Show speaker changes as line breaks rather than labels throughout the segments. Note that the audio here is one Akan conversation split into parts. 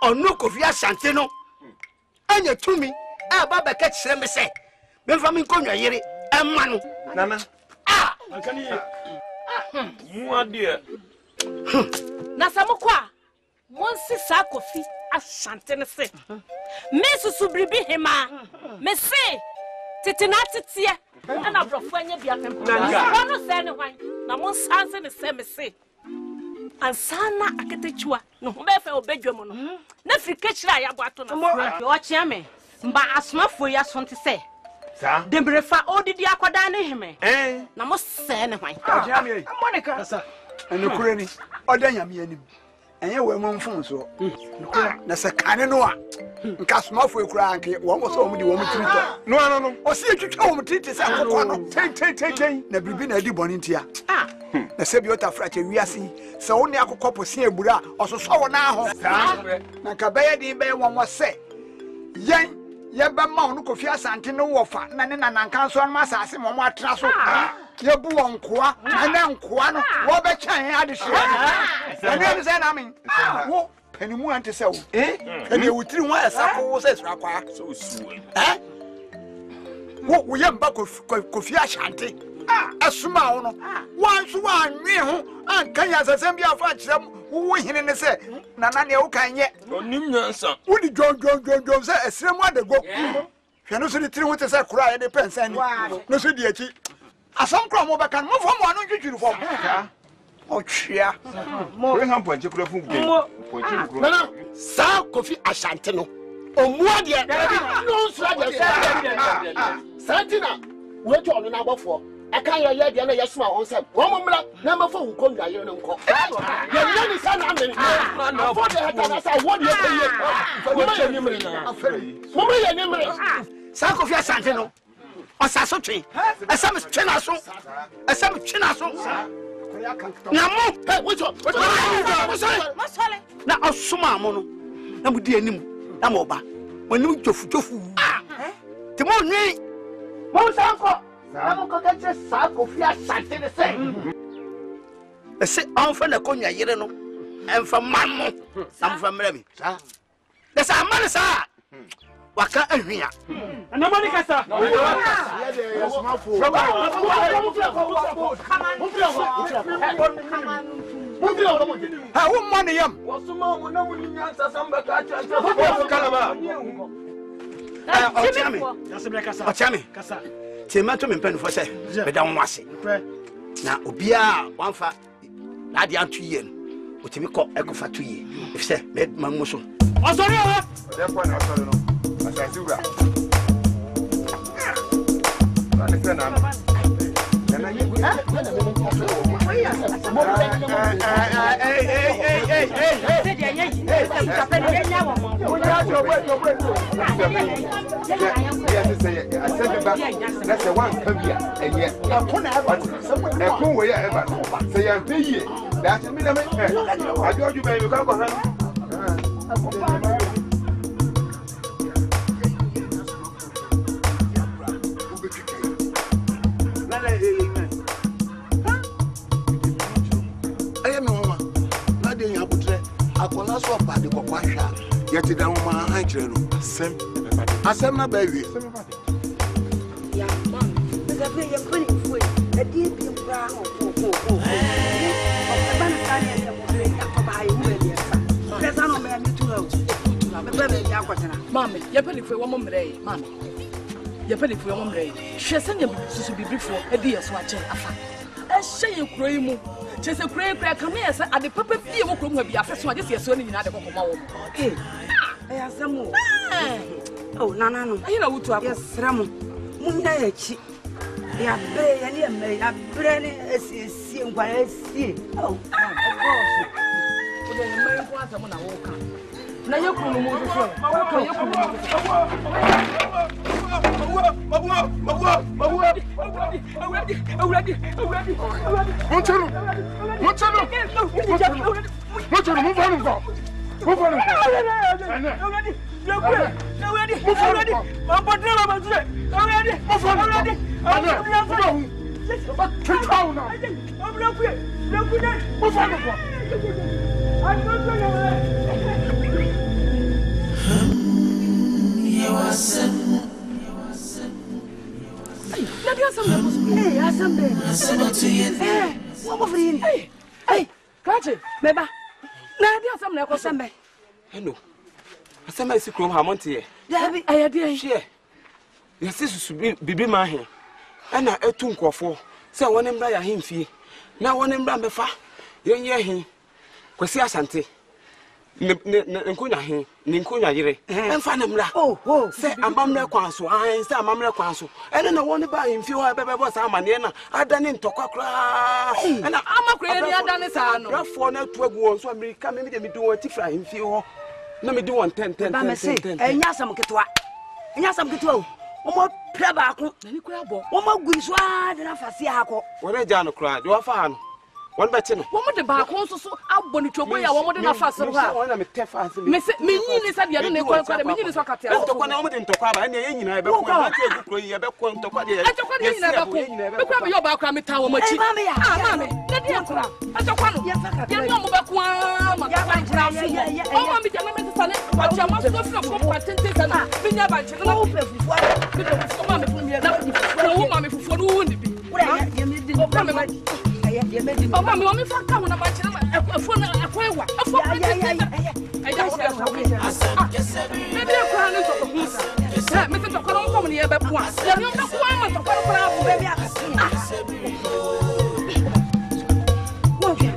Ono Kofi Asante no. Anya tumi a baba ka kyerɛ me sɛ. Me fa me nkonwa yere emma no.
Nana.
Ah,
Ankani. Mu ade.
Na samokwa. Monsi sa Kofi Asante ne se. Me susu bribi hema. Me se tete na tete ana brofo anya bia pempo. Na no se ne hwan. Na monsanse ne se me se. Ansana aketechua no ho be fa obedwam no. Na frika kyira ya boato na.
Yo chia me. Mba asomafo ya sonte se.
Sa.
Dembrefa odidi akoda ne heme. Na mo se ne hwan.
Chia me.
Monica. Kasa. Enokure ni. Oda nyame anim. Enye we mo mfon so. Na se kane no a. Nka asomafo ekura anke wo mo so mo di wo mo tiri to.
No.
O si etwitwa wo mo tiri se akokɔ no. Ten. Na bibi na di bɔne ntia. Na se bi ota frache wiase. Se wo ne akokɔ posi ebura ɔsoso wo na ho. Na ka bɛyɛ di bɛyɛ wɔn wɔ se. Yen yɛbɛ ma wo no Kofi Asante no wɔfa na ne nananka so no asase mo atena so yɛbu wɔn nkoa na nkoa no wo bɛkyɛn ade hye ɛne sɛ na men wo panimu ante sɛ wo ɛne wutiri ho ɛsa ko wo sɛ srakwa
So suwe.
wo yɛ mba Kofi Asante asuma wo no wanso wanwe ho anka ya sasɛm bi afa kyerɛ wo hene ne sɛ nana ne wo kan nyɛ
Onim nyansa.
Udi John sɛ esremu adego hwɛ no so de tiri ho te sɛ kura yɛ de pensan ni no so di akyi asam kura mo bɛka mo fo mo anu twitwiri fo ɔtwea
Mo han ponche kura fu gbe. Ponche kura.
Nana sa Kofi Asante no. Omua de no nsra de Santina we to ono na abofo. Aka ya de na yesuma on sem. Wo mo mra na ma fo nko nwa yere no nko. Ye ni sa na me. Na fo de hata na sa wo de ye. Wo ma ye nimre na. Mo ma ye nimre. Sa Kofi Asante no. Osaso twen. Esam twena so. Esam twena so. Na mo, what na osuma mo no. Na mo di anim. Na mo ba. Mo nim tofu. Ti mo nwi. Mo sanko. Na mo ko kache sa Kofi Asante ne se. Ese anfa na konwa yire no. Emfa man mo. Na mo fa mra mi. Sa. De sa man sa. Waka ahwia.
Na Monica sa.
Ha wo mo ne yam.
Wasuma mo na mo nyansa samba ka cha. Kalaba.
Ochame. Kasa. Tiemato me mpanu fo se. Me da won ase. Na obia wanfa na de anto yie no. Otimi kɔ ekofa to yie. Efse me mamu so.
Osori o.
Therefore na osori no. Asasura. Ani fe na. Na ye.
Akola so pa de kokwa hwa yeti da ma han kire no asem na ba wie
ya mam the be ye koni fu e di bi bra ho o ba na kan ya mo be ya ko ba yi we ye sa pesa no me mi tu ho me be ya kwatena
Mama, ye peli fu wo mo mre mama. Ye peli fu wo mo mre. Hwe se nya susu bibrifo e di yeso ache afa. E hye ye kuro yi mu. Chese kure kama yesa ade papa bi e wo kuro mu abi afeso ade se yeso ni nyina de kokoma wo.
ya samu oh nana no
Ayi na wutu akọ.
Yesra mo munya ya chi ya bre ya ni eme ya bre ni esi ngwa esi oh of course
O de me ko asem na wo ka. Na ye kuru mu so so. Ko ye kuru mu
Hello. I said my secret Hamonti.
Dabi ayade
Share. Your sister bibi ma he. And I etu nkofo. Say one mbra ya hemfie. Na one mbra mefa. Yenye he. Kwesi asante. Nkonya he. Nkonya yire. Emfa na mbra.
Oh.
Say amamre kwanso. Say amamre kwanso. Ene na one ba hemfie ho bebe boss amane na adane ntokwa kra. Ena
amakure ni adane sa no.
Rafo na tu agu won so America me de me do won tifra hemfie ho. Na me do 10
ba me say enya sam ketwa o omo pra ba ko
na ni kura bo
omo guri so a de na fase ha ko
wona ja no kra de wa fa ha no won be ti no
wo mo de ba ko so abbo ni twogbo ya wo mo de na fase ro ha
wona me tefa ase
me nyi ni sa de no ne ko me nyi ni so kata
ya to ko na wo de ntokwa ba na ye nyina be ko na ti egu kro yi be ko ntokwa de
atokwa de nyina be ko be ko me yo ba kra me ta wo mo chi
mama
na de kra atokwa no ye no mo be ko ma ka ba kra fu o ma mi de me sa ne wa cha ma so fro ko patente sa na me nya ba chi na
wo pe fufu
me de fufu ma me fu mi na wo ma me fufu no ni bi
ye me di
o ka me ma
ye me di
mama mi o mi fa ka wo na ba chi na afo na afo ewa afo ai da wo da so me de ko na so ko hu sa me se to ko no ko ni ye be po a ye mi o be ko ma to ko ko na fu be bi akasi wo ke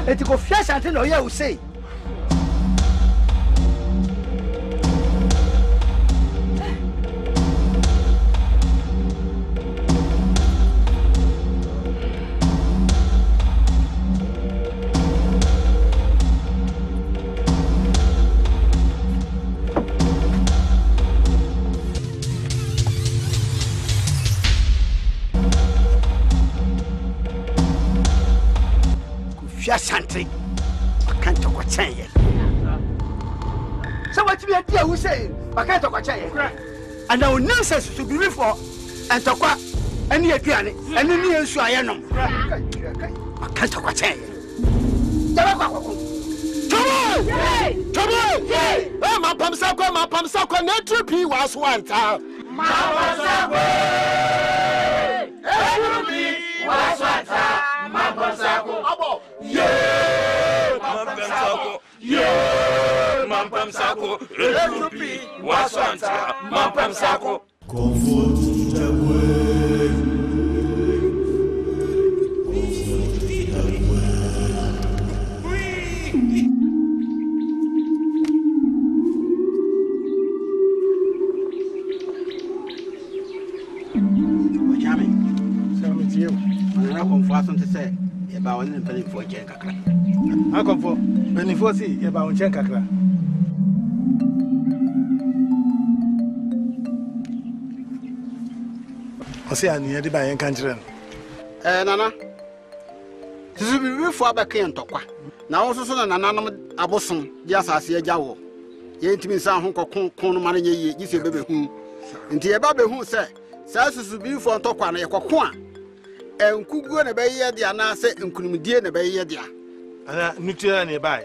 eti ko fia Asante na oye usei
hwɛ sante aka ntɔkɔkyɛn yɛ sɛ watumi adi awu sɛ aka ntɔkɔkyɛn yɛ ana onim sɛ susubirifoɔ ntɔkwa ɛne aduane ɛne ne yɛ nsu a yɛnom aka ntɔkɔkyɛn yɛ yɛbɛkɔ akɔkɔ
Mapamsako, Netru P was one time.
Mapamsako, Netru P was one time. Mapamsako, yeah, Mapamsako, Netru P was one time. Mapamsako, comfort the way.
I come for something to say about one penny for Jankakra.
I come for penny for see about Jankakra. I say I need to buy a country.
Nana, this will be real for back in Tokwa. Now also so an anonymous abosom, just as a jaw. Ye ain't me some corn money, you say baby whom. Into a baby who say, Sassus will be for Tokwa and a cocoa. And could go and obey the answer and couldn't dear and obey the
and nuclear nearby.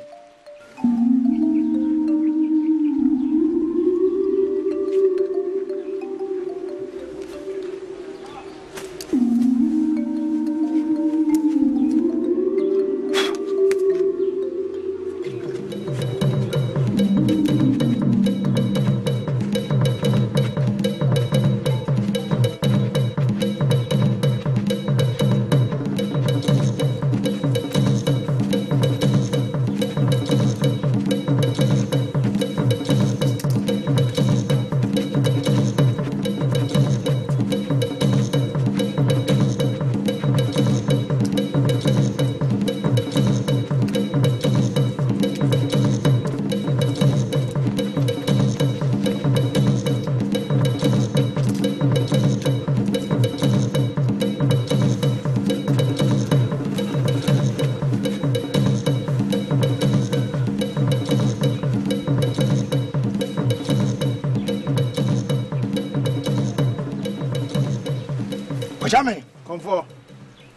Jamie, come for.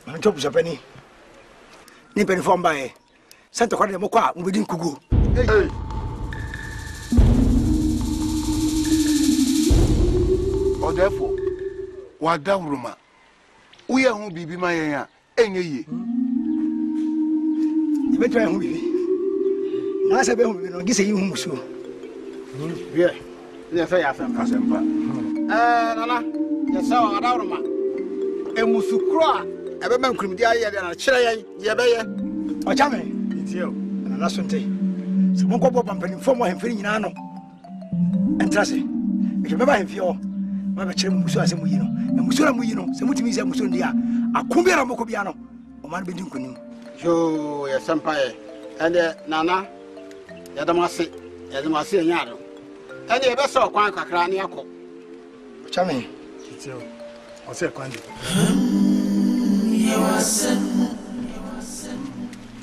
I'm top of a penny. Nipping from by Santa Claudia Moka, within Kugu.
Hey. Or therefore, what down Roma? We are who be my any ye.
You better who be. Master Bell, this is you, so.
Yeah, yes, I have some cousin. Nana, yes, I Roma. And Musukra, a woman could be and a chair, Yabaya.
Or Jamie, it's you, and last one day. So, one go up and inform him for Nano. And trust it. If you remember him, your Mamma Musa Samuino, and Musura Muino, Samutimis and Musundia, a Cumbera Mocobiano, or man being Kunim.
Joe, yes, Sampae, and Nana, Yadamasi, Yadamasi and Yado. And the best of Quanca Craniaco.
Jamie,
it's you. What's your quantity?
You are sin.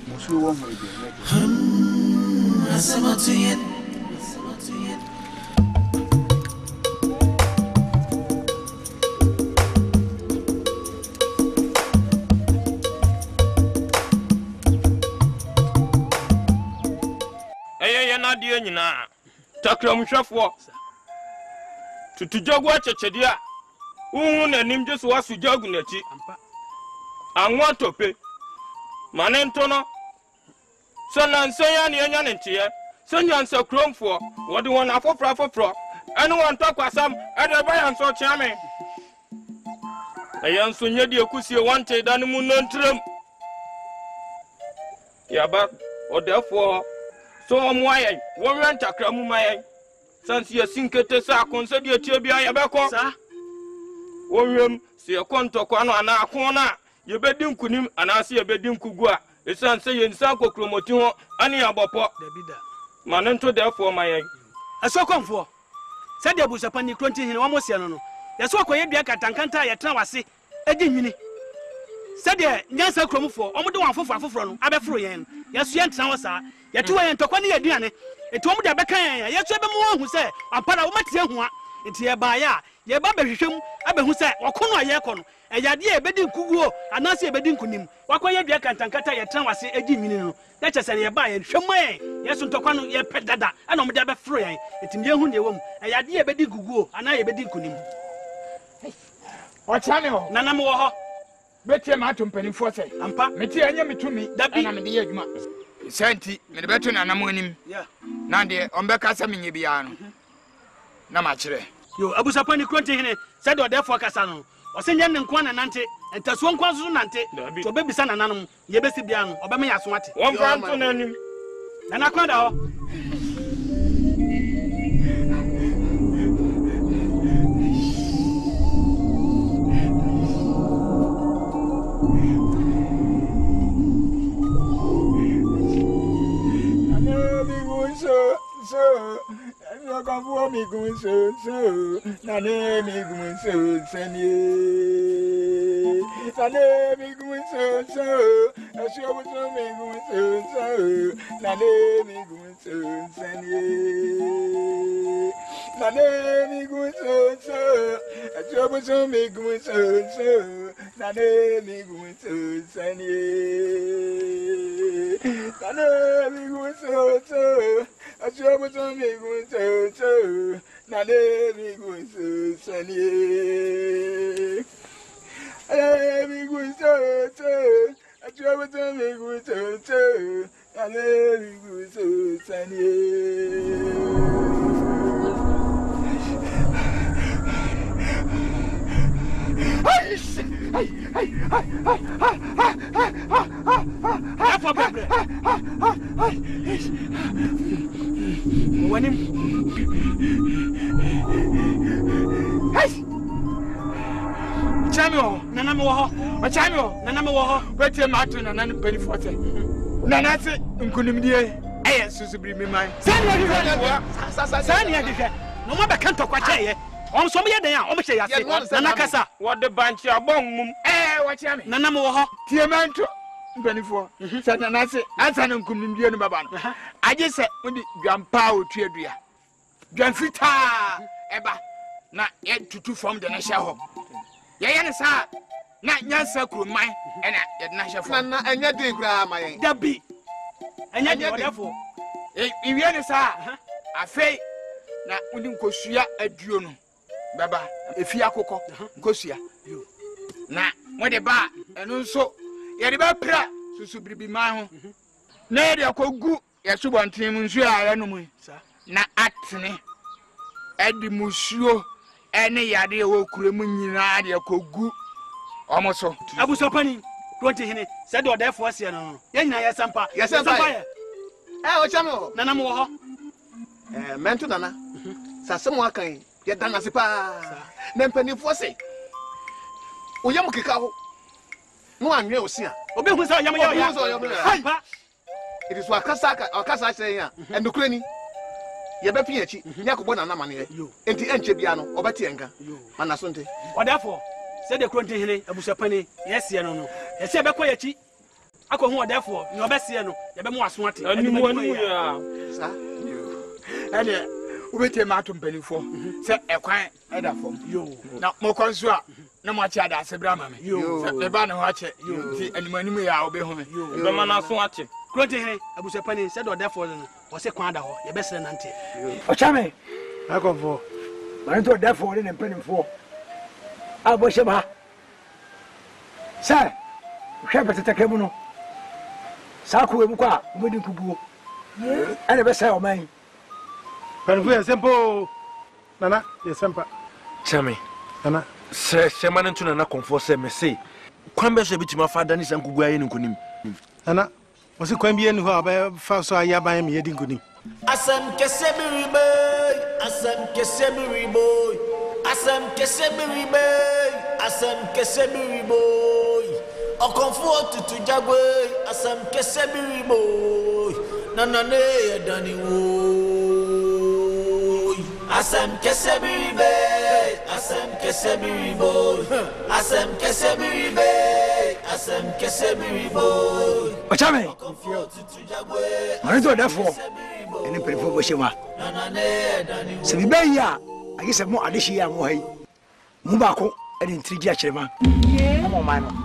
Musu won't be.
I said to you.
Hey, not dear, you know. Takram Shafwa to Jogwa Chedia. And him just was to Jogunetti. I want to pay. Manentono. Son and Sayan Yan and Tia. Son Yan so chrome for what do one have for pro. And one talk with some other buy and so charming. A young Sonia Diacusia wanted animal non trim. Yaba, or therefore, so am why one rent a cram my since you sink it as I consider your tibia Yabako, sir. William, see a contoquano and a corner. You bedding kunim and I see a bedding kugua. It's unsaying Sanko Chromotuo, any abapo. Manento therefore my egg.
A so come for. Said there was upon the 20 in almost yano. That's what I be a catancanta, a trawasi, a dimini. said the Yansa Cromfo, Omodo for no, Abefro yen. Yes, Yansa, yet you ain't talking near Diane. It told me that Becca, yes, everyone who said, I'm part of Matia, it's here by ya, ye Babby Shum, Abbe who said, or Kono Yakon, and Yadia Bedin Kugo, and Nancy Bedin Kunim, Wakoya Yakan Tankata, Yatan was a Jimino. Let us say, buy and show me. Yes, on Tokano, ye pet dada, and on Madaba Frey, it's in Yahoo, and Yadia Bedin Kugo, and I Bedin Kunim.
What channel? Nanamoha. Better matum penny for say. Ampa, Metia Yami to me, that be the Yagma. Santi, Medebeton and Amonim. Yeah. Nandi, Ombeka Saminibiano. Namachre.
You Abusapani Quentin said, or therefore Casano, or Senyan and Quan and Nante, and Taswan Quanzunante, to baby son and Anum, Yebesibian, or Bamia Swati. One grand on him. And I can't out.
So, I come for me going so, Nane me going so, Sanye, Nane me going so, I show what me going so, Nane me going so, Sanye, Nane me going so, I show what me going so, Nane me going so, Sanye, Nane me going so, I show what me going so, Nane me going so, Sunny. I me going so, I show what me going so, Nane me going so, Sunny.
When him
Samuel, Nanamo, Samuel, Nanamo, wait a matter and then penny for it. Nanasi, Unkunimdia, eh, Susie, me mine.
Sanya, no matter can't talk what I on some year there, almost say, Nanakasa, what the bunch of bomb, eh, what you mean? Nanamo,
Tiamanto. 24 said Nancy, as an Unkunimdia Baban. I just said, when the grandpa would tear dear. Granfita, Eba, not yet to form the national. Yes, sir, not Yansa could mine, and at national, and yet they grab my Debbie. And yet, therefore, if you are, I say, now we didn't go see a duno. Baba, if you are coco, go see you. Now, when the bar, and also, Yariba pra, so be my home. Nay, they are good, yes, you want him, Monsieur Aranum, na atne, Eddie Monsieur, any idea will criminal idea could go almost so.
I was opening 20 said, or therefore, yes, Sampa, yes, Sampa. Oh, Chamo, Nanamo,
Mentu Nana, Sassamoa can get done as a pa, then penny for say. Uyamukao. No one will see her. It is what Casaka or Casa say, and the cranny. Yabepiachi, Yakubona Namani, and the Enchebiano, or Batianga, Manasunte.
What therefore? Said the Quentin, Abusapani, yes, no. I said, Bakoyachi. I come more therefore, no Bessiano, Yabemo Swati,
and wait a matum penny for, said a quiet other form. You now more consua, no much other, said Brahma. You, the banner watch it, you see, and when we are obeying you, the man watch it.
Quentin, Abusapani said, or therefore, was a quanda, your best than auntie.
Ochame, I come for. I don't therefore in a penny for. I wish him. Sir, Shepherd Takemuno. Saku Muka, Woody Kubu. I never say, oh, man.
But we are simple. Nana, yes, Sampa.
Chame, Nana, Sir Shaman and Tuna confess me say. Quambe should be to my father and Kuguay and Kunim.
Nana, was it Quambian who are fast so I am yeding Kunim?
Asam Kesebiri boy, Asam Kesebiri boy, Asam Kesebiri boy, Asam Kesebiri boy. O comfort to Jagwe, Asam Kesebiri boy, Nanane Dani wo. Asam Kesebiri boy, Asam Kesebiri boy, Asam Kesebiri boy, asem kese biribo
Ochame. Marito therefore ene perifo bo shema. Se bi be ya agi se mo adeshi ya mo hai. Mu ba ko ene ntrigi a kyerema. Mo ma no.